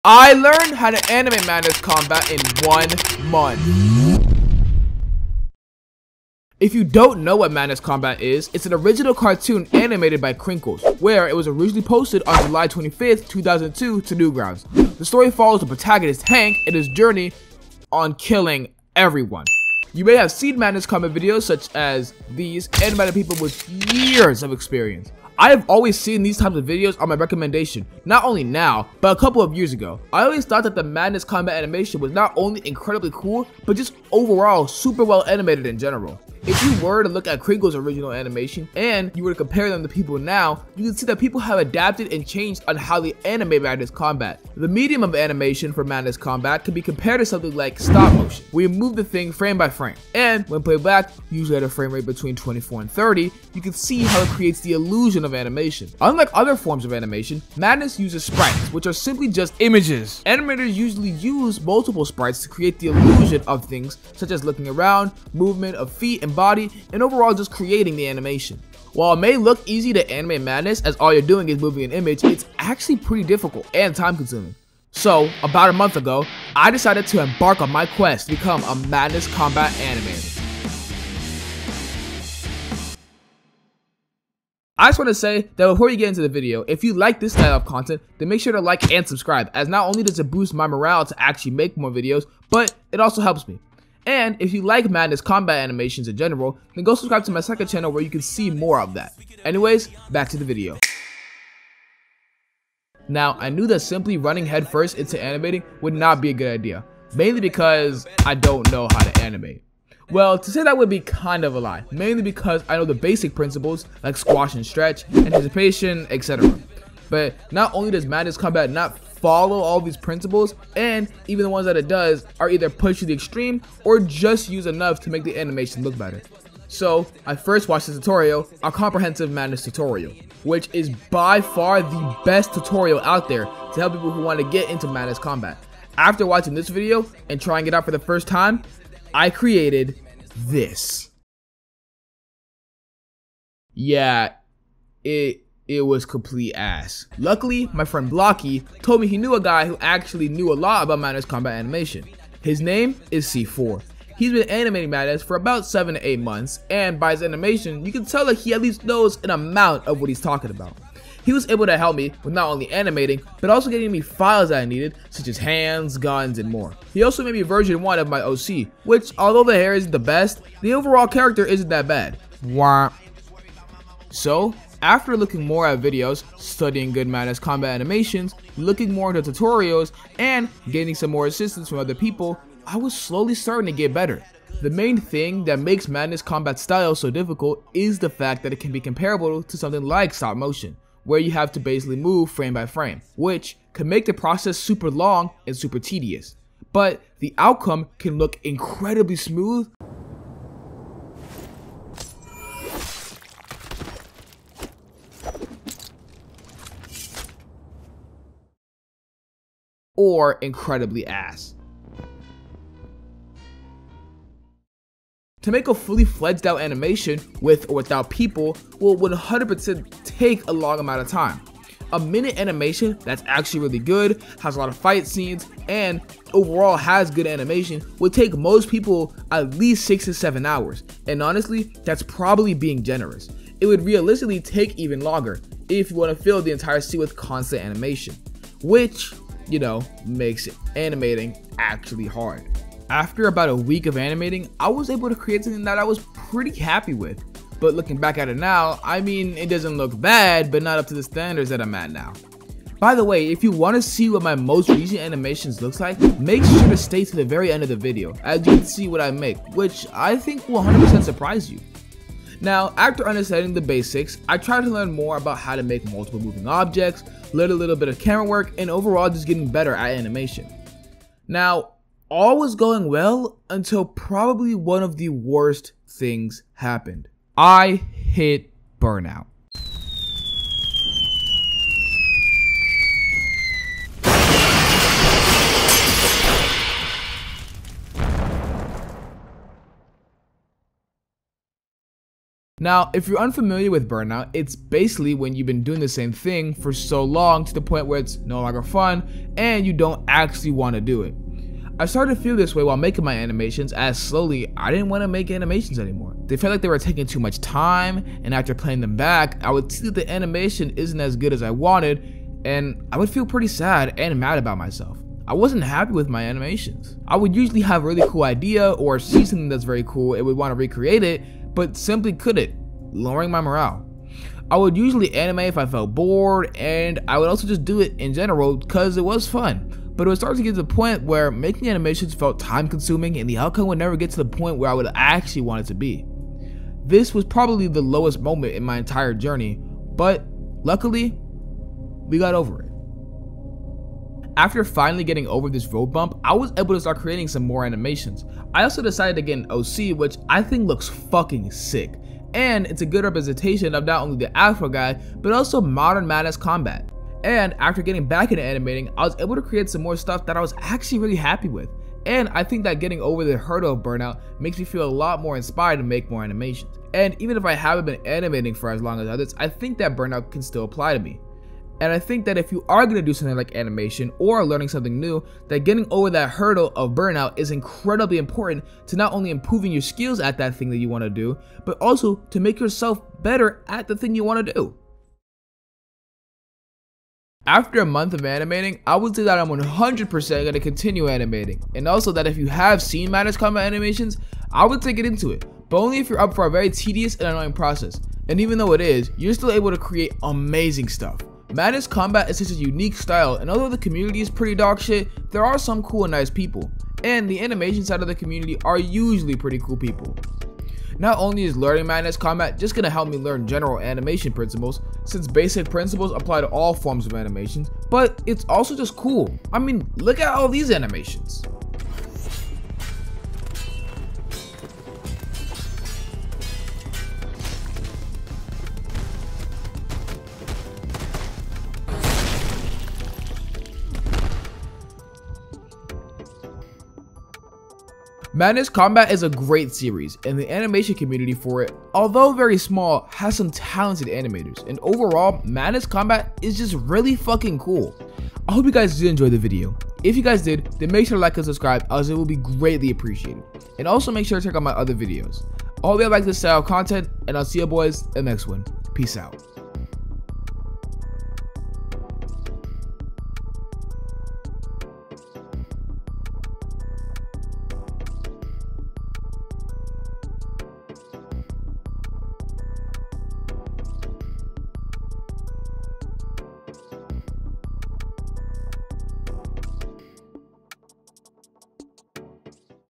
I learned how to animate Madness Combat in 1 month. If you don't know what Madness Combat is, it's an original cartoon animated by Crinkles, where it was originally posted on July 25th, 2002 to Newgrounds. The story follows the protagonist Hank in his journey on killing everyone. You may have seen Madness Combat videos such as these, animated by people with years of experience. I have always seen these types of videos on my recommendation, not only now, but a couple of years ago. I always thought that the Madness Combat animation was not only incredibly cool, but just overall super well animated in general. If you were to look at Crinkle's original animation and you were to compare them to people now, you can see that people have adapted and changed on how they animate Madness Combat. The medium of animation for Madness Combat can be compared to something like stop motion, where you move the thing frame by frame. And when played back, usually at a frame rate between 24 and 30, you can see how it creates the illusion of animation. Unlike other forms of animation, Madness uses sprites, which are simply just images. Animators usually use multiple sprites to create the illusion of things, such as looking around, movement of feet and body, and overall just creating the animation. While it may look easy to animate Madness as all you're doing is moving an image, it's actually pretty difficult and time consuming. So, about a month ago, I decided to embark on my quest to become a Madness Combat animator. I just want to say that before you get into the video, if you like this style of content, then make sure to like and subscribe, as not only does it boost my morale to actually make more videos, but it also helps me. And if you like Madness Combat animations in general, then go subscribe to my second channel where you can see more of that. Anyways, back to the video. Now, I knew that simply running headfirst into animating would not be a good idea, mainly because I don't know how to animate. Well, to say that would be kind of a lie, mainly because I know the basic principles like squash and stretch, anticipation, etc. But not only does Madness Combat not follow all these principles, and even the ones that it does are either pushed to the extreme or just use enough to make the animation look better. So I first watched the tutorial, a comprehensive Madness tutorial, which is by far the best tutorial out there to help people who want to get into Madness Combat. After watching this video and trying it out for the first time, I created this. Yeah, it was complete ass. Luckily, my friend Blocky told me he knew a guy who actually knew a lot about Madness Combat animation. His name is C4. He's been animating Madness for about 7 to 8 months, and by his animation, you can tell that he at least knows an amount of what he's talking about. He was able to help me with not only animating, but also getting me files that I needed, such as hands, guns, and more. He also made me version 1 of my OC, which, although the hair isn't the best, the overall character isn't that bad. Wah. So, after looking more at videos, studying good Madness Combat animations, looking more into tutorials, and gaining some more assistance from other people, I was slowly starting to get better. The main thing that makes Madness Combat style so difficult is the fact that it can be comparable to something like stop motion, where you have to basically move frame by frame, which can make the process super long and super tedious. But the outcome can look incredibly smooth or incredibly ass. To make a fully fledged out animation with or without people will 100% take a long amount of time. A minute animation that's actually really good, has a lot of fight scenes, and overall has good animation would take most people at least 6 to 7 hours. And honestly, that's probably being generous. It would realistically take even longer if you want to fill the entire scene with constant animation, which, you know, makes animating actually hard. After about a week of animating, I was able to create something that I was pretty happy with. But looking back at it now, I mean, it doesn't look bad, but not up to the standards that I'm at now. By the way, if you want to see what my most recent animations looks like, make sure to stay to the very end of the video, as you can see what I make, which I think will 100% surprise you. Now, after understanding the basics, I tried to learn more about how to make multiple moving objects, learn a little bit of camera work, and overall just getting better at animation. Now, all was going well until probably one of the worst things happened. I hit burnout. Now, if you're unfamiliar with burnout, it's basically when you've been doing the same thing for so long to the point where it's no longer fun and you don't actually want to do it. I started to feel this way while making my animations, as slowly I didn't want to make animations anymore. They felt like they were taking too much time, and after playing them back, I would see that the animation isn't as good as I wanted, and I would feel pretty sad and mad about myself. I wasn't happy with my animations. I would usually have a really cool idea or see something that's very cool and would want to recreate it, but simply couldn't, lowering my morale. I would usually animate if I felt bored, and I would also just do it in general because it was fun. But it would start to get to the point where making animations felt time consuming and the outcome would never get to the point where I would actually want it to be. This was probably the lowest moment in my entire journey, but luckily, we got over it. After finally getting over this road bump, I was able to start creating some more animations. I also decided to get an OC, which I think looks fucking sick. And it's a good representation of not only the Afro guy, but also modern Madness combat. And after getting back into animating, I was able to create some more stuff that I was actually really happy with. And I think that getting over the hurdle of burnout makes me feel a lot more inspired to make more animations. And even if I haven't been animating for as long as others, I think that burnout can still apply to me. And I think that if you are going to do something like animation or learning something new, that getting over that hurdle of burnout is incredibly important to not only improving your skills at that thing that you want to do, but also to make yourself better at the thing you want to do. After a month of animating, I would say that I'm 100% going to continue animating, and also that if you have seen Madness Combat animations, I would say get into it, but only if you're up for a very tedious and annoying process. And even though it is, you're still able to create amazing stuff. Madness Combat is such a unique style, and although the community is pretty dog shit, there are some cool and nice people, and the animation side of the community are usually pretty cool people. Not only is learning Madness Combat just going to help me learn general animation principles, since basic principles apply to all forms of animations, but it's also just cool. I mean, look at all these animations. Madness Combat is a great series, and the animation community for it, although very small, has some talented animators, and overall, Madness Combat is just really fucking cool. I hope you guys did enjoy the video. If you guys did, then make sure to like and subscribe, as it will be greatly appreciated. And also make sure to check out my other videos. I hope you like this style of content, and I'll see you boys in the next one. Peace out.